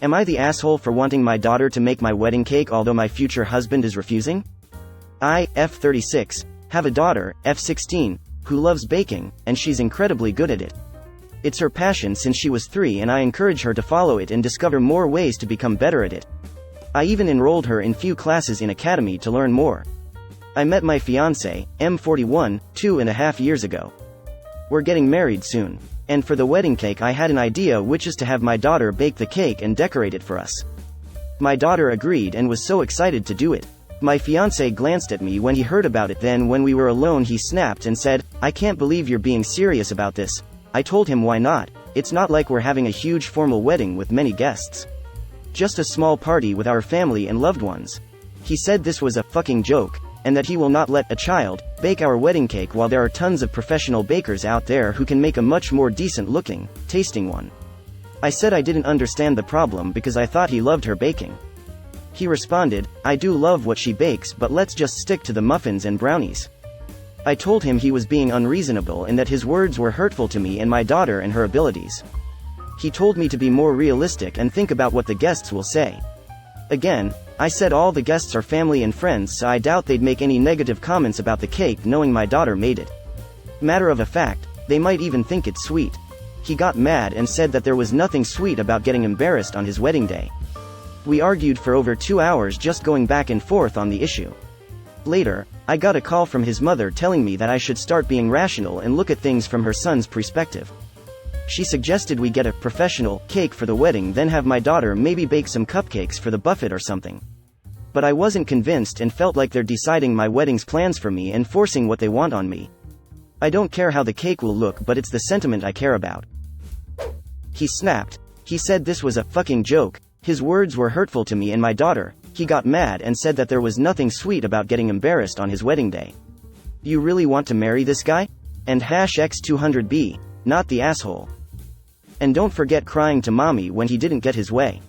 Am I the asshole for wanting my daughter to make my wedding cake although my future husband is refusing? I, F36, have a daughter, F16, who loves baking, and she's incredibly good at it. It's her passion since she was 3 and I encourage her to follow it and discover more ways to become better at it. I even enrolled her in few classes in academy to learn more. I met my fiancé, M41, 2.5 years ago. We're getting married soon. And for the wedding cake I had an idea, which is to have my daughter bake the cake and decorate it for us. My daughter agreed and was so excited to do it. My fiancé glanced at me when he heard about it, then when we were alone he snapped and said, "I can't believe you're being serious about this." I told him why not, it's not like we're having a huge formal wedding with many guests. Just a small party with our family and loved ones. He said this was a fucking joke, and that he will not let a child bake our wedding cake while there are tons of professional bakers out there who can make a much more decent looking, tasting one. I said I didn't understand the problem because I thought he loved her baking. He responded, "I do love what she bakes, but let's just stick to the muffins and brownies." I told him he was being unreasonable and that his words were hurtful to me and my daughter and her abilities. He told me to be more realistic and think about what the guests will say. Again, I said all the guests are family and friends, so I doubt they'd make any negative comments about the cake knowing my daughter made it. Matter of a fact, they might even think it's sweet. He got mad and said that there was nothing sweet about getting embarrassed on his wedding day. We argued for over 2 hours just going back and forth on the issue. Later, I got a call from his mother telling me that I should start being rational and look at things from her son's perspective. She suggested we get a professional cake for the wedding, then have my daughter maybe bake some cupcakes for the buffet or something. But I wasn't convinced and felt like they're deciding my wedding's plans for me and forcing what they want on me. I don't care how the cake will look, but it's the sentiment I care about. He snapped. He said this was a fucking joke. His words were hurtful to me and my daughter. He got mad and said that there was nothing sweet about getting embarrassed on his wedding day. You really want to marry this guy? And #X200B, not the asshole. And don't forget crying to mommy when he didn't get his way.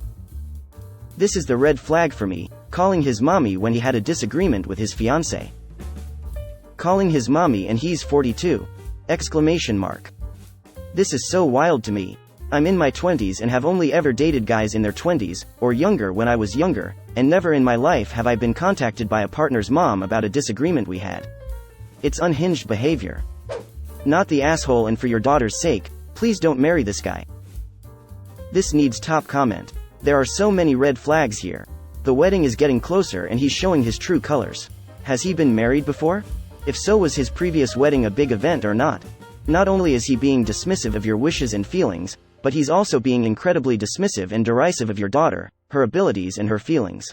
This is the red flag for me, calling his mommy when he had a disagreement with his fiancé. Calling his mommy and he's 42! Exclamation mark. This is so wild to me. I'm in my 20s and have only ever dated guys in their 20s, or younger when I was younger, and never in my life have I been contacted by a partner's mom about a disagreement we had. It's unhinged behavior. Not the asshole, and for your daughter's sake, please don't marry this guy. This needs top comment. There are so many red flags here. The wedding is getting closer and he's showing his true colors. Has he been married before? If so, was his previous wedding a big event or not? Not only is he being dismissive of your wishes and feelings, but he's also being incredibly dismissive and derisive of your daughter, her abilities and her feelings.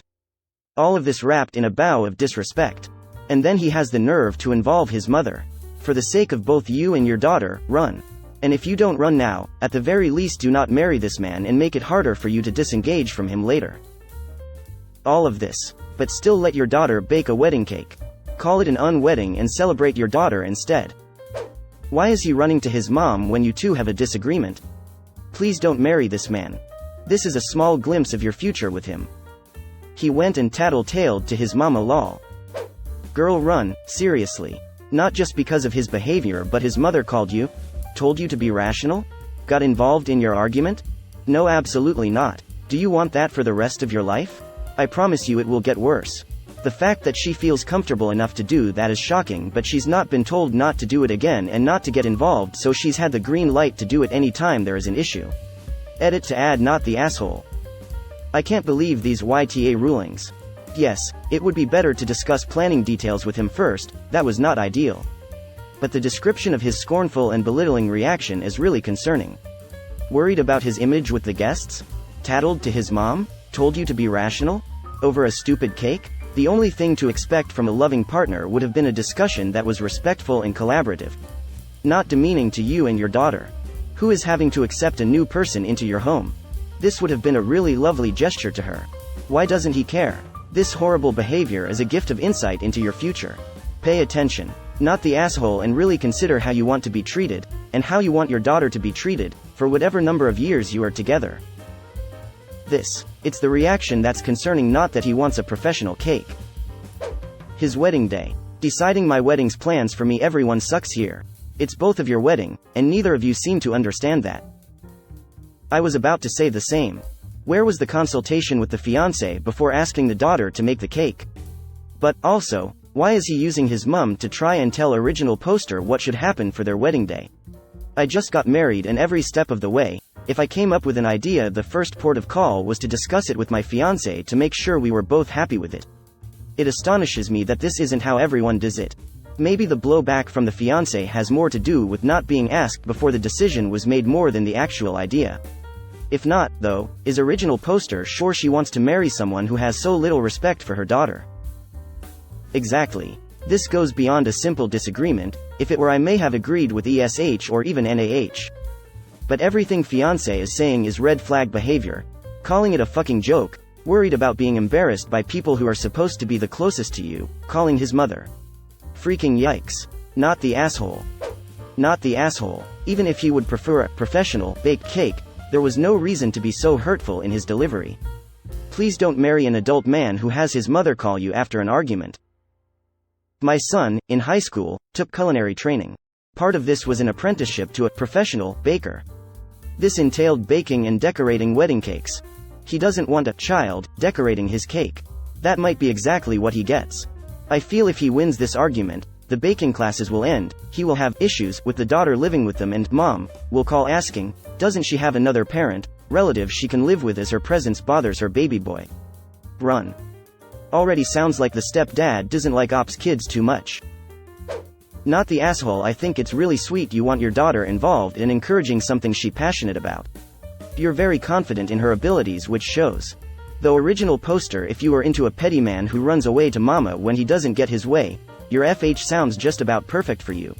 All of this wrapped in a bow of disrespect. And then he has the nerve to involve his mother. For the sake of both you and your daughter, run. And if you don't run now, at the very least do not marry this man and make it harder for you to disengage from him later. All of this. But still let your daughter bake a wedding cake. Call it an unwedding and celebrate your daughter instead. Why is he running to his mom when you two have a disagreement? Please don't marry this man. This is a small glimpse of your future with him. He went and tattle-taled to his mama, lol. Girl, run, seriously. Not just because of his behavior, but his mother called you? Told you to be rational? Got involved in your argument? No, absolutely not. Do you want that for the rest of your life? I promise you it will get worse. The fact that she feels comfortable enough to do that is shocking, but she's not been told not to do it again and not to get involved, so she's had the green light to do it any time there is an issue. Edit to add not the asshole. I can't believe these YTA rulings. Yes, it would be better to discuss planning details with him first, that was not ideal. But the description of his scornful and belittling reaction is really concerning. Worried about his image with the guests? Tattled to his mom? Told you to be rational? Over a stupid cake? The only thing to expect from a loving partner would have been a discussion that was respectful and collaborative. Not demeaning to you and your daughter. Who is having to accept a new person into your home? This would have been a really lovely gesture to her. Why doesn't he care? This horrible behavior is a gift of insight into your future. Pay attention. Not the asshole, and really consider how you want to be treated, and how you want your daughter to be treated, for whatever number of years you are together. It's the reaction that's concerning, not that he wants a professional cake. His wedding day. Deciding my wedding's plans for me. Everyone sucks here. It's both of your wedding, and neither of you seem to understand that. I was about to say the same. Where was the consultation with the fiancé before asking the daughter to make the cake? But, also, why is he using his mum to try and tell original poster what should happen for their wedding day? I just got married and every step of the way, if I came up with an idea, the first port of call was to discuss it with my fiancé to make sure we were both happy with it. It astonishes me that this isn't how everyone does it. Maybe the blowback from the fiancé has more to do with not being asked before the decision was made more than the actual idea. If not, though, is original poster sure she wants to marry someone who has so little respect for her daughter? Exactly. This goes beyond a simple disagreement. If it were, I may have agreed with ESH or even NAH. But everything fiancé is saying is red flag behavior, calling it a fucking joke, worried about being embarrassed by people who are supposed to be the closest to you, calling his mother. Freaking yikes. Not the asshole. Not the asshole. Even if he would prefer a professional baked cake, there was no reason to be so hurtful in his delivery. Please don't marry an adult man who has his mother call you after an argument. My son, in high school, took culinary training. Part of this was an apprenticeship to a professional baker. This entailed baking and decorating wedding cakes. He doesn't want a child decorating his cake. That might be exactly what he gets. I feel if he wins this argument, the baking classes will end, he will have issues with the daughter living with them, and mom will call asking, doesn't she have another parent, relative she can live with as her presence bothers her baby boy? Run. Already sounds like the stepdad doesn't like ops kids too much. Not the asshole. I think it's really sweet you want your daughter involved in encouraging something she's passionate about. You're very confident in her abilities, which shows. Though original poster, if you are into a petty man who runs away to mama when he doesn't get his way, your FH sounds just about perfect for you.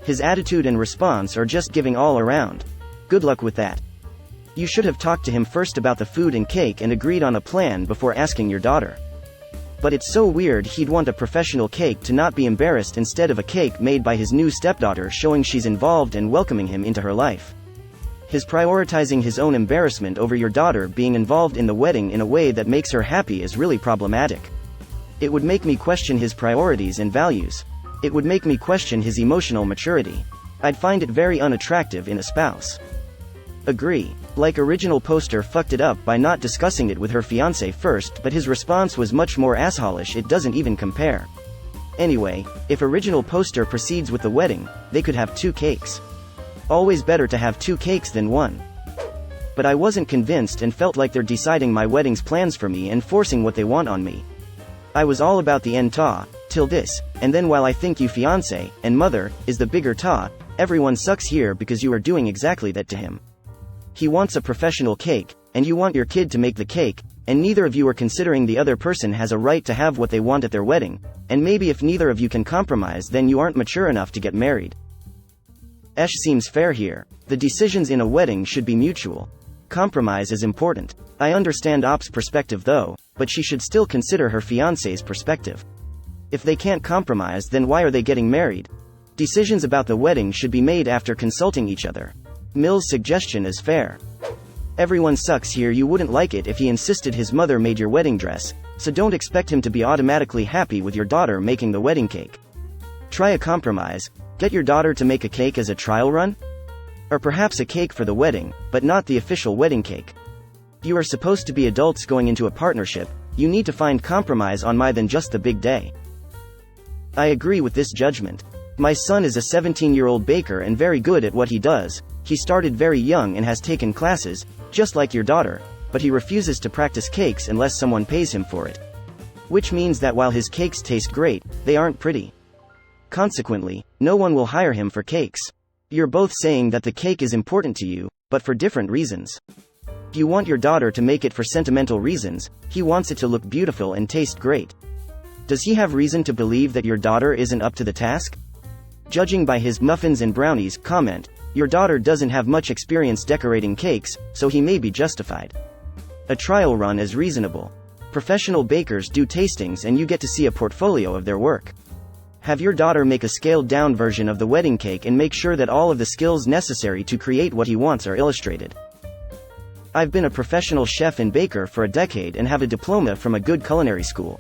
His attitude and response are just giving all around. Good luck with that. You should have talked to him first about the food and cake and agreed on a plan before asking your daughter. But it's so weird he'd want a professional cake to not be embarrassed instead of a cake made by his new stepdaughter showing she's involved and welcoming him into her life. His prioritizing his own embarrassment over your daughter being involved in the wedding in a way that makes her happy is really problematic. It would make me question his priorities and values. It would make me question his emotional maturity. I'd find it very unattractive in a spouse. Agree. Like original poster fucked it up by not discussing it with her fiancé first, but his response was much more assholish, it doesn't even compare. Anyway, if original poster proceeds with the wedding, they could have 2 cakes. Always better to have 2 cakes than 1. But I wasn't convinced and felt like they're deciding my wedding's plans for me and forcing what they want on me. I was all about the end ta, till this, and then while I think you fiancé, and mother, is the bigger ta, everyone sucks here because you are doing exactly that to him. He wants a professional cake, and you want your kid to make the cake, and neither of you are considering the other person has a right to have what they want at their wedding, and maybe if neither of you can compromise then you aren't mature enough to get married. Seems fair here. The decisions in a wedding should be mutual. Compromise is important. I understand Op's perspective though, but she should still consider her fiancé's perspective. If they can't compromise, then why are they getting married? Decisions about the wedding should be made after consulting each other. Mill's suggestion is fair. Everyone sucks here. You wouldn't like it if he insisted his mother made your wedding dress, so don't expect him to be automatically happy with your daughter making the wedding cake. Try a compromise. Get your daughter to make a cake as a trial run? Or perhaps a cake for the wedding, but not the official wedding cake. You are supposed to be adults going into a partnership. You need to find compromise on more than just the big day. I agree with this judgment. My son is a 17-year-old baker and very good at what he does. He started very young and has taken classes, just like your daughter, but he refuses to practice cakes unless someone pays him for it. Which means that while his cakes taste great, they aren't pretty. Consequently, no one will hire him for cakes. You're both saying that the cake is important to you, but for different reasons. You want your daughter to make it for sentimental reasons, he wants it to look beautiful and taste great. Does he have reason to believe that your daughter isn't up to the task? Judging by his muffins and brownies comment, your daughter doesn't have much experience decorating cakes, so he may be justified. A trial run is reasonable. Professional bakers do tastings and you get to see a portfolio of their work. Have your daughter make a scaled-down version of the wedding cake and make sure that all of the skills necessary to create what he wants are illustrated. I've been a professional chef and baker for a decade and have a diploma from a good culinary school.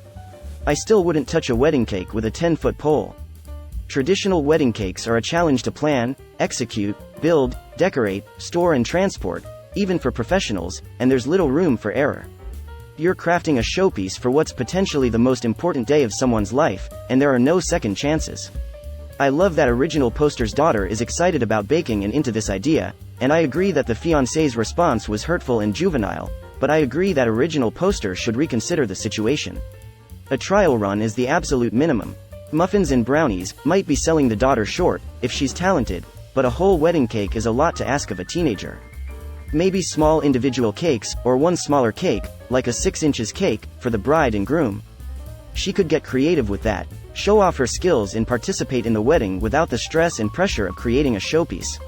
I still wouldn't touch a wedding cake with a 10-foot pole. Traditional wedding cakes are a challenge to plan, execute, build, decorate, store and transport, even for professionals, and there's little room for error. You're crafting a showpiece for what's potentially the most important day of someone's life, and there are no second chances. I love that original poster's daughter is excited about baking and into this idea, and I agree that the fiancé's response was hurtful and juvenile, but I agree that original poster should reconsider the situation. A trial run is the absolute minimum. Muffins and brownies might be selling the daughter short, if she's talented, but a whole wedding cake is a lot to ask of a teenager. Maybe small individual cakes, or one smaller cake, like a 6 inches cake, for the bride and groom. She could get creative with that, show off her skills and participate in the wedding without the stress and pressure of creating a showpiece.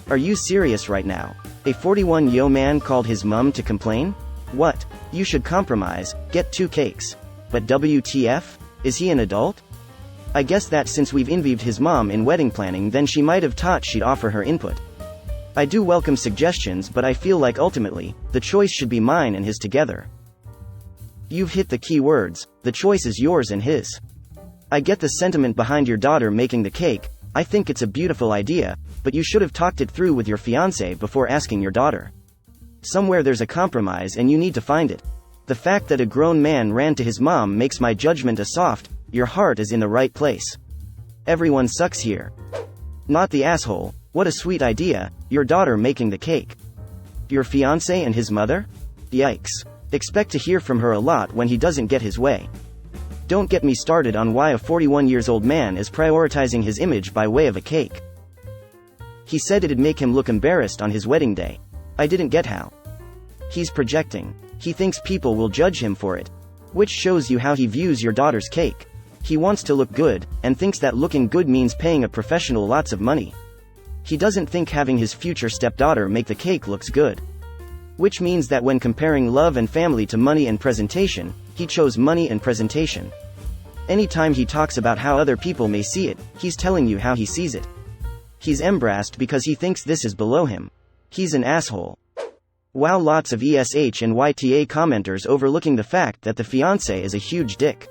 Are you serious right now? A 41-year man called his mum to complain? What? You should compromise, get 2 cakes. But WTF? Is he an adult? I guess that since we've involved his mom in wedding planning, then she might have thought she'd offer her input. I do welcome suggestions, but I feel like ultimately, the choice should be mine and his together. You've hit the key words, the choice is yours and his. I get the sentiment behind your daughter making the cake, I think it's a beautiful idea, but you should have talked it through with your fiancé before asking your daughter. Somewhere there's a compromise and you need to find it. The fact that a grown man ran to his mom makes my judgment a soft, your heart is in the right place. Everyone sucks here. Not the asshole. What a sweet idea, your daughter making the cake. Your fiancé and his mother? Yikes. Expect to hear from her a lot when he doesn't get his way. Don't get me started on why a 41-year-old man is prioritizing his image by way of a cake. He said it'd make him look embarrassed on his wedding day. I didn't get how. He's projecting. He thinks people will judge him for it. Which shows you how he views your daughter's cake. He wants to look good, and thinks that looking good means paying a professional lots of money. He doesn't think having his future stepdaughter make the cake looks good. Which means that when comparing love and family to money and presentation, he chose money and presentation. Anytime he talks about how other people may see it, he's telling you how he sees it. He's embarrassed because he thinks this is below him. He's an asshole. Wow, lots of ESH and YTA commenters overlooking the fact that the fiancé is a huge dick.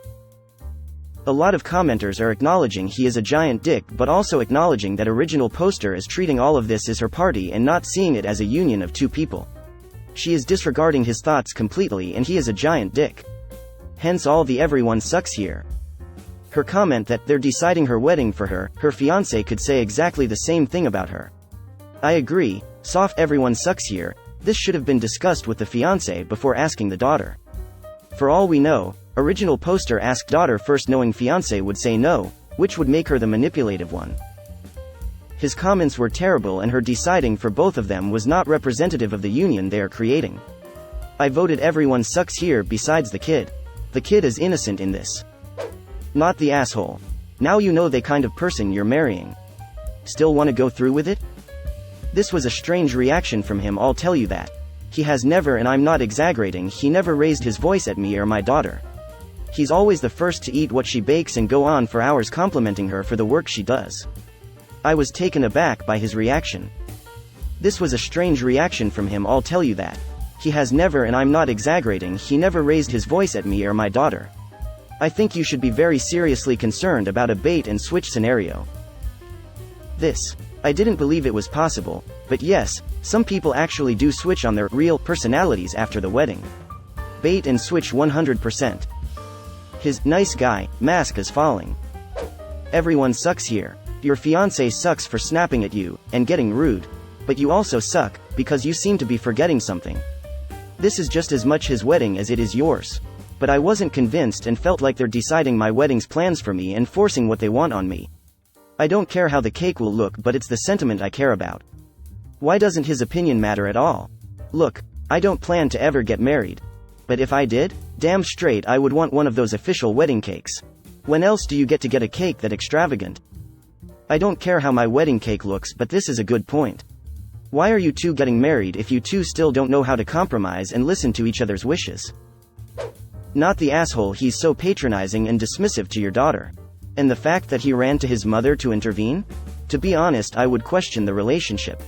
A lot of commenters are acknowledging he is a giant dick, but also acknowledging that original poster is treating all of this as her party and not seeing it as a union of 2 people. She is disregarding his thoughts completely and he is a giant dick. Hence all the everyone sucks here. Her comment that they're deciding her wedding for her fiancé could say exactly the same thing about her. I agree, soft everyone sucks here. This should have been discussed with the fiancé before asking the daughter. For all we know, original poster asked daughter first, knowing fiancé would say no, which would make her the manipulative one. His comments were terrible and her deciding for both of them was not representative of the union they are creating. I voted everyone sucks here besides the kid. The kid is innocent in this. Not the asshole. Now you know the kind of person you're marrying. Still want to go through with it? This was a strange reaction from him, I'll tell you that. He has never, and I'm not exaggerating, he never raised his voice at me or my daughter. He's always the first to eat what she bakes and go on for hours complimenting her for the work she does. I was taken aback by his reaction. This was a strange reaction from him, I'll tell you that. He has never, and I'm not exaggerating, he never raised his voice at me or my daughter. I think you should be very seriously concerned about a bait and switch scenario. I didn't believe it was possible, but yes, some people actually do switch on their real personalities after the wedding. Bait and switch 100%. His nice guy mask is falling. Everyone sucks here. Your fiancé sucks for snapping at you and getting rude, but you also suck because you seem to be forgetting something. This is just as much his wedding as it is yours. But I wasn't convinced and felt like they're deciding my wedding's plans for me and forcing what they want on me. I don't care how the cake will look, but it's the sentiment I care about. Why doesn't his opinion matter at all? Look, I don't plan to ever get married. But if I did, damn straight I would want one of those official wedding cakes. When else do you get to get a cake that extravagant? I don't care how my wedding cake looks, but this is a good point. Why are you two getting married if you two still don't know how to compromise and listen to each other's wishes? Not the asshole, he's so patronizing and dismissive to your daughter. And the fact that he ran to his mother to intervene? To be honest, I would question the relationship.